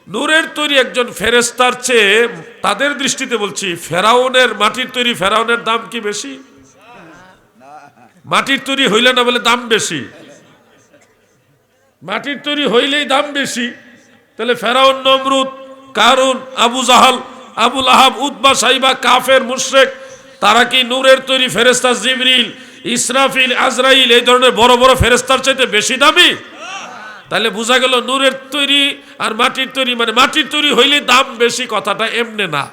নূরের তৈরি একজন ফেরেশতার চেয়ে তাদের দৃষ্টিতে বলছি ফেরাউনের মাটির তৈরি ফেরাউনের দাম কি বেশি? মাটির তৈরি হইলে না বলে দাম বেশি, মাটির তৈরি হইলেই দাম বেশি। তাহলে ফেরাউন, নমরুদ, কারুন, আবু জাহাল, আবুল আহাব, উতবা, সাইবা, কাফের, মুশরিক, তারা কি নূরের তৈরি ফেরেশতা জিবরিল, ইসরাফিল, আজরাইল এই ধরনের বড় বড় ফেরেশতার চাইতে বেশি দামি? তাহলে বোঝা গেল নূরের তৈরি আর মাটির তৈরি মানে মাটির তৈরি হইলে দাম বেশি, কথাটা এমনি না।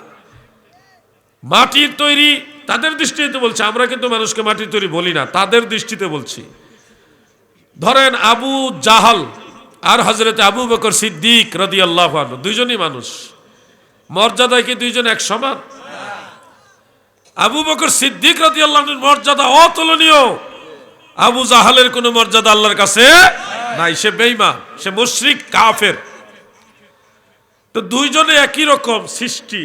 মাটির তৈরি তাদের দৃষ্টিতে বলছে, আমরা কিন্তু মানুষকে মাটির তৈরি বলি না, তাদের দৃষ্টিতে বলছি। ধরেন আবু জাহাল আর হযরত আবু বকর সিদ্দিক রাদিয়াল্লাহু আনহু দুইজনই মানুষ, মর্যাদায় কি দুইজন এক সমান? আবু বকর সিদ্দিক রাদিয়াল্লাহু আনহুর মর্যাদা অতুলনীয়, আবু জাহালের কোনো মর্যাদা আল্লাহর কাছে নাই, সে বেঈমান, সে মুশরিক, কাফের। তো দুইজনে একই রকম সৃষ্টি,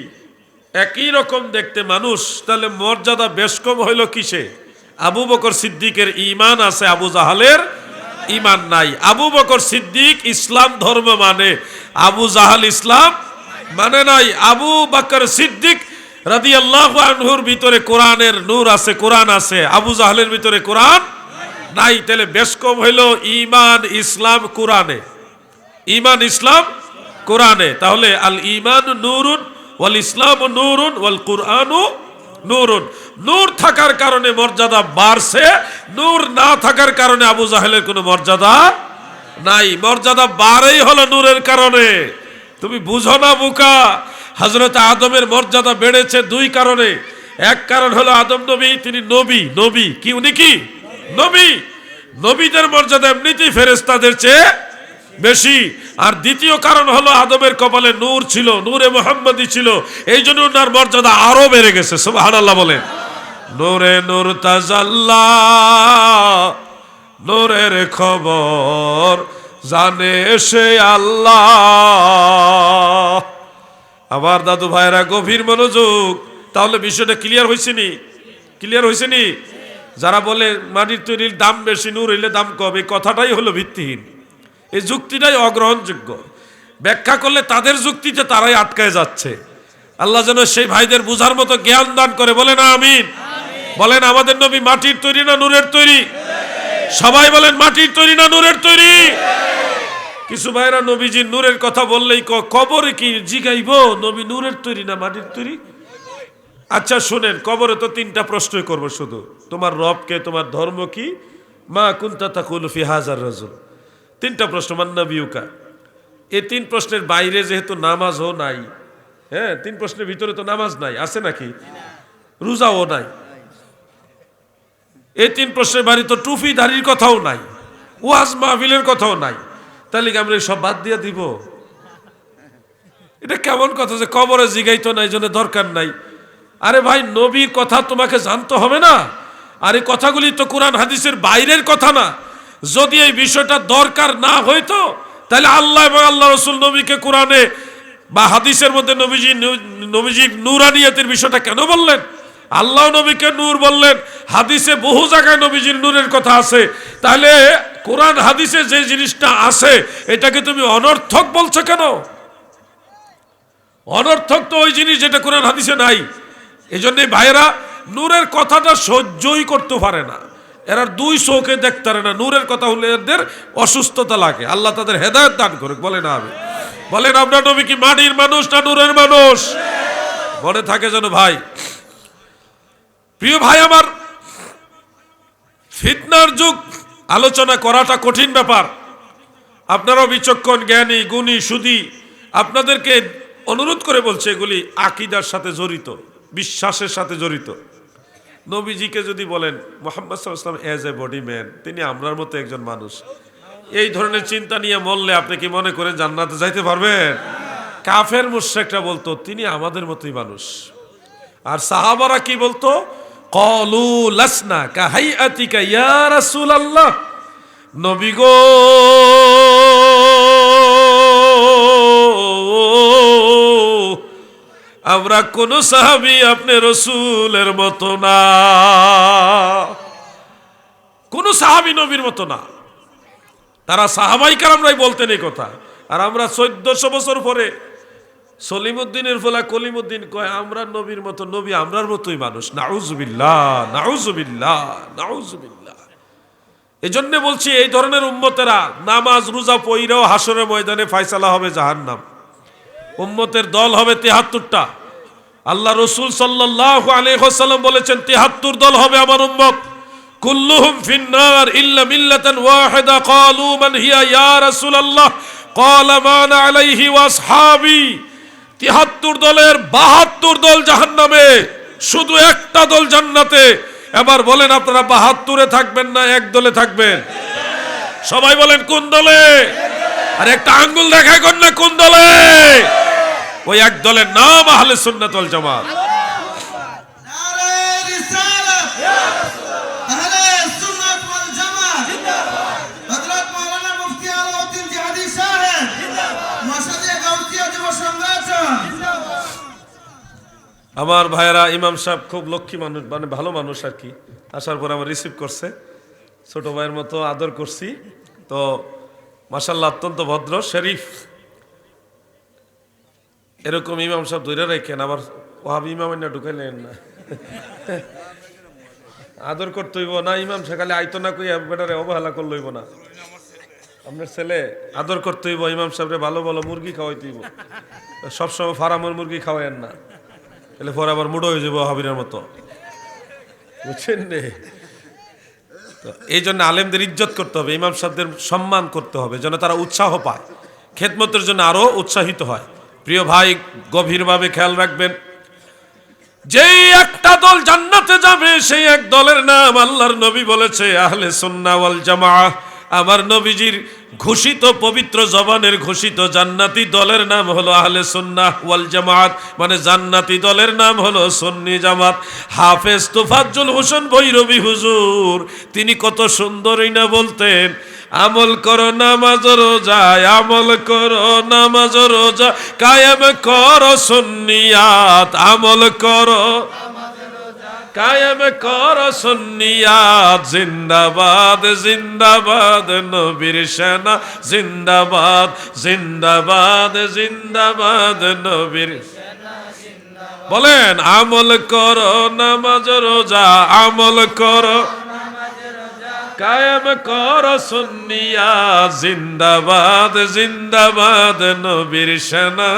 একই রকম দেখতে মানুষ, তাহলে মর্যাদা বেশ কম হইল কিসে? আবু বকর সিদ্দিকের ঈমান আছে, আবু জাহালের ঈমান নাই। আবু বকর সিদ্দিক ইসলাম ধর্ম মানে, আবু জাহাল ইসলাম মানে নাই। আবু বকর সিদ্দিক রাদিয়াল্লাহু আনহুর ভিতরে কোরআনের নূর আছে, কোরআন আছে, আবু জাহালের ভিতরে কোরআন নাই। তাহলে বেশ কম হইল ঈমান ইসলাম কোরআনে, ঈমান ইসলাম কোরআনে। তাহলে আল ঈমান নূরুন ওয়াল ইসলাম নূরুন ওয়াল কুরআনু নূরুন। নূর থাকার কারণে মর্যাদা বাড়ছে, নূর না থাকার কারণে আবু জাহেলের কোনো মর্যাদা নাই। মর্যাদা বাড়েই হলো নূরের কারণে। তুমি বুঝো না বোকা, হযরত আদমের মর্যাদা বেড়েছে দুই কারণে। এক কারণ হলো আদম নবী, তিনি নবী, নবী কি উনি কি নবী, নবীদের মর্যাদা এমনিতেই ফেরেশতাদের চেয়ে বেশি। আর দ্বিতীয় কারণ হলো আদমের কপালে নূর ছিল, নূরে মুহাম্মদী ছিল, এই জন্য ওনার মর্যাদা আরো বেড়ে গেছে। সুবহানাল্লাহ বলেন। নূরে নূর তাজাল্লা, নূরের খবর জানে সে আল্লাহ। আবার দাদু ভাইরা গভীর মনোযোগ, তাহলে বিষয়টা ক্লিয়ার হয়েছে নি? ক্লিয়ার হয়েছে নি? যারা বলে মাটির তৈরির দাম বেশি, নূর হইলে দাম কম, এই কথাটাই হলো ভিত্তিহীন, এই যুক্তিটাই অগ্রহণযোগ্য। ব্যাখ্যা করলে তাদের যুক্তিতে তারাই আটকায় যাচ্ছে। আল্লাহ যেন সেই ভাইদের বুঝার মতো জ্ঞান দান করে, বলেন আমিন। বলেন আমাদের নবী মাটির তৈরি না নূরের তৈরি? সবাই বলেন মাটির তৈরি না নূরের তৈরি? কিছু ভাইরা নবীজির নূরের কথা বললেই কবরে কি জিগাইব, নবী নূরের তৈরি না মাটির তৈরি? আচ্ছা শুনেন, কবরে তো তিনটা প্রশ্নই করব শুধু, তোমার রব কে, তোমার ধর্ম কি, মা কুনতা তাকুলু ফি হাযার রাজুল। তিনটা প্রশ্ন, মান নাবিয়ুকা। এই তিন প্রশ্নের বাইরে যেহেতু নামাজও নাই, হ্যাঁ, তিন প্রশ্নের ভিতরে তো নামাজ নাই, আছে নাকি? রোজাও নাই। এই তিন প্রশ্নের বাইরে তো টুপি দাড়ির কথাও নাই, ওয়াজ মাহফিলের কথাও নাই। তাহলে কি আমরা সব বাদ দিয়ে দিব? এটা কেমন কথা যে কবরে জিগাইতো নাই, জন্য দরকার নাই? আরে ভাই, নবীর কথা তোমাকে জানতে হবে না? আর এই কথাগুলি তো কোরআন হাদিসের বাইরের কথা না। যদি এই বিষয়টা দরকার না হইতো, তাহলে আল্লাহ এবং আল্লাহ রসুল নবীকে কোরআনে বা হাদিসের মধ্যে নবীজি নূরানিয়তের বিষয়টা কেন বললেন? আল্লাহ নবীকে নূর বললেন, হাদিসে বহু জায়গায় নবীজির নূরের কথা আছে। তাহলে কোরআন হাদিসে যে জিনিসটা আছে এটাকে তুমি অনর্থক বলছো কেন? অনর্থক তো ওই জিনিস যেটা কোরআন হাদিসে নাই। এই জন্যে ভাইয়েরা নূরের কথাটা সহ্যই করতে পারে না, এরা দুই চোখে দেখতে পারে না। নূরের কথা হলে এদের অসুস্থতা লাগে। আল্লাহ তাদের হেদায়েত দান করুক। বলে না আমি, বলেন আপনার নবী কি মাটির মানুষ না নূরের মানুষ? মনে থাকে যেন ভাই। প্রিয় ভাই আমার, ফিতনার যুগ, আলোচনা করাটা কঠিন ব্যাপার। আপনারাও বিচক্ষণ, জ্ঞানী, গুণী, সুধী, আপনাদেরকে অনুরোধ করে বলছে এগুলি আকীদার সাথে জড়িত, বিশ্বাসের সাথে জড়িত। নবীজিকে যদি বলেন মুহাম্মদ সাল্লাল্লাহু আলাইহি ওয়াসাল্লাম এজ এ বডি ম্যান, তিনি আমরার মতো একজন মানুষ, এই ধরনের চিন্তা নিয়ে মরলে আপনি কি মনে করেন জান্নাতে যাইতে পারবেন? কাফের মুশরিকরা বলতো তিনি আমাদের মতোই মানুষ। আর সাহাবারা কি বলতো? ক্বালু লাসনা কাহাইআতিকা ইয়া রাসূলুল্লাহ, নবী গো আমরা কোন সাহাবী আপনি রসুলের মতো না, কোন সাহাবী নবীর মতো না। তারা সাহাবাই কেরামরাই বলতেন এই কথা। আর আমরা 1400 বছর পরে সলিমউদ্দিনের ফলা কলিমউদ্দিন কয় আমরা নবীর মতো, নবী আমরার মতোই মানুষ। নাউজুবিল্লাহ, নাউজুবিল্লাহ, নাউজুবিল্লাহ। এজন্য বলছি এই ধরনের উম্মতেরা নামাজ রোজা পইরাও হাসরের ময়দানে ফয়সালা হবে জাহান্নাম। উম্মতের দল হবে 73টা। আল্লাহ রাসূল সাল্লাল্লাহু আলাইহি ওয়াসাল্লাম বলেছেন 73 দল হবে আমার উম্মত। কুল্লুহুম ফিন্নার ইল্লা মিল্লাতান ওয়াহিদা। ক্বালু মান হিয়া ইয়া রাসূলুল্লাহ? ক্বালা মা আনা আলাইহি ওয়া আসহাবি। 73 দলের 72 দল জাহান্নামে, শুধু একটা দল জান্নাতে। এবার বলেন আপনারা 72-এ থাকবেন না এক দলে থাকবেন? সবাই বলেন কোন দলে? আর একটা আঙ্গুল দেখায় কোন না কোন দলে? ওই এক দলের নাম আহলে সুন্নাত ওয়াল জামাত। নারে রিসালাত, ইয়া রাসূলুল্লাহ, আহলে সুন্নাত ওয়াল জামাত জিন্দাবাদ। হযরত মাওলানা মুফতি আলাউদ্দিন জিহাদি সাহেব জিন্দাবাদ। মাসাদে গাউসিয়া যুব সংগঠন জিন্দাবাদ। আমার ভাইরা, ইমাম সাহেব খুব লক্ষ্মী মানুষ, মানে ভালো মানুষ আর কি। আসার পর আমার রিসিভ করছে, ছোট ভাইয়ের মতো আদর করছি। তো মাশাআল্লাহ অত্যন্ত ভদ্র শরীফ। এরকম ইমাম সাহেব ধরে রাখেন, আবার ওয়াহাবি ইমাম না ঢুকাইলেন না। আদর করতে হইব না, ইমাম সেখানে আইতো না কই বেটারে অবহেলা করল হইব না। আপনার ছেলে আদর করতে হইব, ইমাম সাহেবরে ভালো ভালো মুরগি খাওয়াইতে হইব। সবসময় ফার্মের মুরগি খাওয়াইন না, তাহলে পরে আবার মুড়ো হয়ে যাবো হাবিরের মতো, বুঝছেন রে? তো এই জন্য আলেমদের ইজ্জত করতে হবে, ইমাম সাহেবদের সম্মান করতে হবে, যেন তারা উৎসাহ পায়, খেদমতের জন্য আরো উৎসাহিত হয়। প্রিয় ভাই, গভীরভাবে খেয়াল রাখবেন, যেই একটা দল জান্নাতে যাবে সেই এক দলের নাম আল্লাহর নবী বলেছে আহলে সুন্নাহ ওয়াল জামাআহ। আমার নবীজির ঘোষিত পবিত্র জবানের ঘোষিত জান্নাতি দলের নাম হলো আহলে সুন্নাহ ওয়াল জামাআত, মানে জান্নাতি দলের নাম হলো সুন্নি জামাত। হাফেজ তোফাজ্জল হোসেন ভৈরবী হুজুর তিনি কত সুন্দরই না বলতেন, আমল করো নামাজ রোজা, আমল করো নামাজ রোজা, কায়েম করো সুন্নিয়াত, আমল করো কায়েম করো সুন্নিয়াত। জিন্দাবাদ জিন্দাবাদ নবীর সেনা, জিন্দাবাদ জিন্দাবাদ জিন্দাবাদ নবীর। বলেন আমল করো নামাজ রোজা, আমল করো কায়েম করো সুন্নিয়াত। জিন্দাবাদ জিন্দাবাদ নবীর সেনা,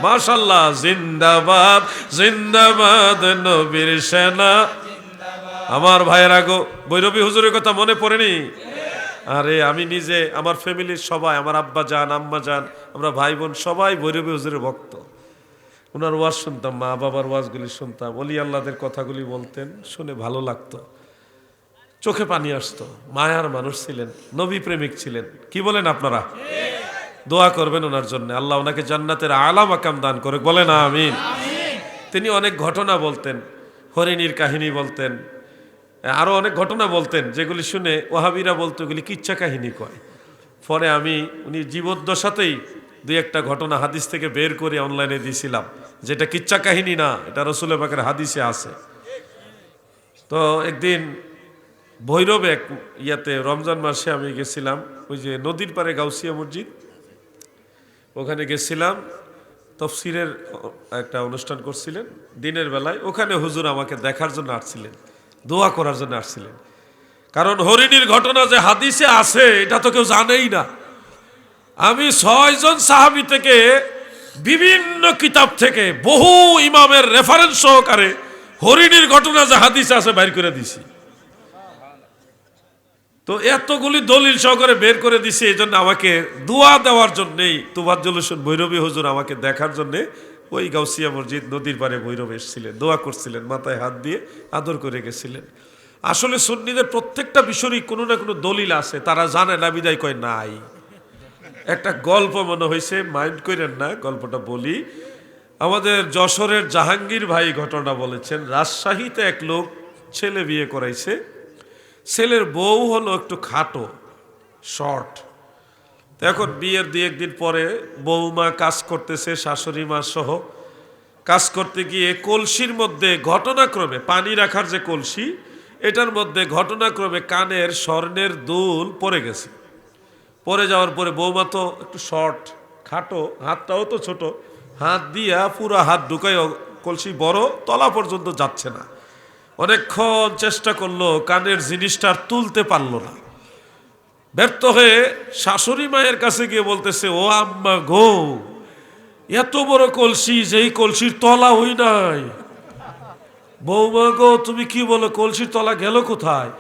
মাশাআল্লাহ, জিন্দাবাদ জিন্দাবাদ নবীর সেনা। আমার ভাইয়েরা গো, ভৈরবী হুজুরের কথা মনে পড়েনি? আরে আমি নিজে, আমার ফ্যামিলির সবাই, আমার আব্বা জান আম্মা জান, আমরা ভাই বোন সবাই ভৈরবী হুজুরের ভক্ত। ওনার ওয়াজ শুনতাম, মা বাবার ওয়াজগুলি শুনতাম, ওলি আল্লাহদের কথাগুলি বলতেন, শুনে ভালো লাগতো, চোখে পানি আসতো। মায়ার মানুষ ছিলেন, নবী প্রেমিক ছিলেন। কি বলেন আপনারা? দোয়া করবেন ওনার জন্য, আল্লাহ ওনাকে জান্নাতের আলা মাকাম দান করে, বলেন আমিন। তিনি অনেক ঘটনা বলতেন, হরিণীর কাহিনী বলতেন, আরো অনেক ঘটনা বলতেন, যেগুলি শুনে ওয়াহাবিরা বলতো এগুলি কিচ্ছা কাহিনী কয়। পরে আমি উনি জীবদ্দশাতেই দুই একটা ঘটনা হাদিস থেকে বের করে অনলাইনে দিয়েছিলাম, যেটা কিচ্ছা কাহিনী না, এটা রাসূল পাকের হাদিসে আছে। তো একদিন ভৈরবে এক ইয়াতে রমজান মাসে আমি গেছিলাম, ওই যে নদীর পারে গাউসিয়া মসজিদ, ওখানে গেছিলাম। তফসিরের একটা অনুষ্ঠান করছিলেন দিনের বেলায়, ওখানে হুজুর আমাকে দেখার জন্য আসছিলেন, দোয়া করার জন্য আসছিলেন। কারণ হরিণীর ঘটনা যে হাদিসে আছে এটা তো কেউ জানেই না। আমি 6 জন সাহাবী থেকে বিভিন্ন কিতাব থেকে বহু ইমামের রেফারেন্স সহকারে হরিণীর ঘটনা যে হাদিসে আছে বাইর করে দিছি। তো এতগুলি দলিল সহকারে বের করে দিছি, এই জন্য আমাকে দোয়া দেওয়ার জন্যেই তোফাজ্জল হোসেন ভৈরবী হুজুর আমাকে দেখার জন্যে ওই গাউসিয়া মসজিদ নদীর পারে ভৈরবে এসেছিলেন, দোয়া করছিলেন, মাথায় হাত দিয়ে আদর করে গেছিলেন। আসলে সুন্নিদের প্রত্যেকটা বিষয়েরই কোনো না কোনো দলিল আছে, তারা জানে না বিদায় কয় নাই। একটা গল্প মনে হয়েছে, মাইন্ড করেন না, গল্পটা বলি। আমাদের যশোরের জাহাঙ্গীর ভাই ঘটনা বলেছেন, রাজশাহীতে এক লোক ছেলে বিয়ে করাইছে, ছেলের বউ হলো একটু খাটো, শর্ট। এখন বিয়ের 2-1 দিন পরে বৌমা কাজ করতেছে, শাশুড়ি মা সহ কাজ করতে গিয়ে কলসির মধ্যে ঘটনাক্রমে, পানি রাখার যে কলসি, এটার মধ্যে ঘটনাক্রমে কানের স্বর্ণের দুল পড়ে গেছে। পরে যাওয়ার পরে বৌমা তো একটু শর্ট খাটো, হাতটাও তো ছোট, হাত দিয়া পুরা হাত ঢুকাই কলসি বড়, তলা পর্যন্ত যাচ্ছে না। অনেকক্ষণ চেষ্টা করলো, কানের জিনিসটা আর তুলতে পারলো না। ব্যর্থ হয়ে শাশুড়ি মায়ের কাছে গিয়ে বলতেছে, ও আম্মা গো, এত বড় কলসি, যেই কলসির তলা হই নাই। বৌমা গো, তুমি কি বলো, কলসির তলা গেল কোথায়?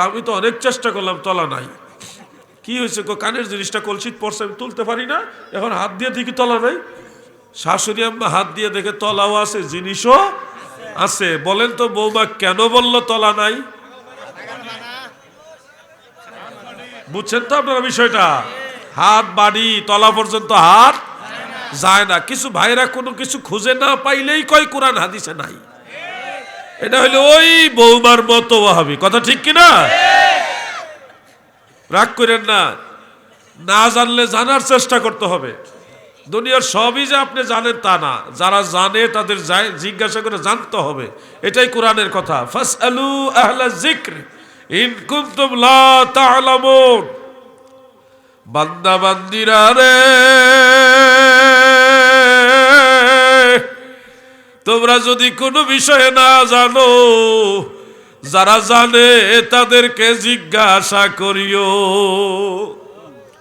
আমি তো অনেক চেষ্টা করলাম, তলা নাই। কি হয়েছে? কানের জিনিসটা কলসিত পড়ছে, আমি তুলতে পারি না, এখন হাত দিয়ে দেখি তলা নাই। শাশুড়ি আম্মা হাত দিয়ে দেখে তলাও আছে, জিনিসও আছে। বলেন তো বৌমা কেন বললো তলা নাই? বুঝছেন তো আপনারা বিষয়টা? হাত বাড়ি, তলা পর্যন্ত হাত যায় না। কিছু ভাইরা কোনো কিছু খুঁজে না পাইলেই কয় কোরআন হাদিসে নাই। এটা হইলো ওই বৌমার মতো ওয়াহাবি। কথা ঠিক কিনা? রাগ করেন না, না জানলে জানার চেষ্টা করতে হবে। দুনিয়ার সবই যে আপনি জানেন তা না, যারা জানে তাদের জিজ্ঞাসা করে জানতে হবে। এটাই কোরআনের কথা, ফাসআলু আহলা যিকর ইন কুনতুম লা তা'লামুন। বান্দা বান্দিরা রে, তোমরা যদি কোনো বিষয়ে না জানো, যারা জানে তাদেরকে জিজ্ঞাসা করিও।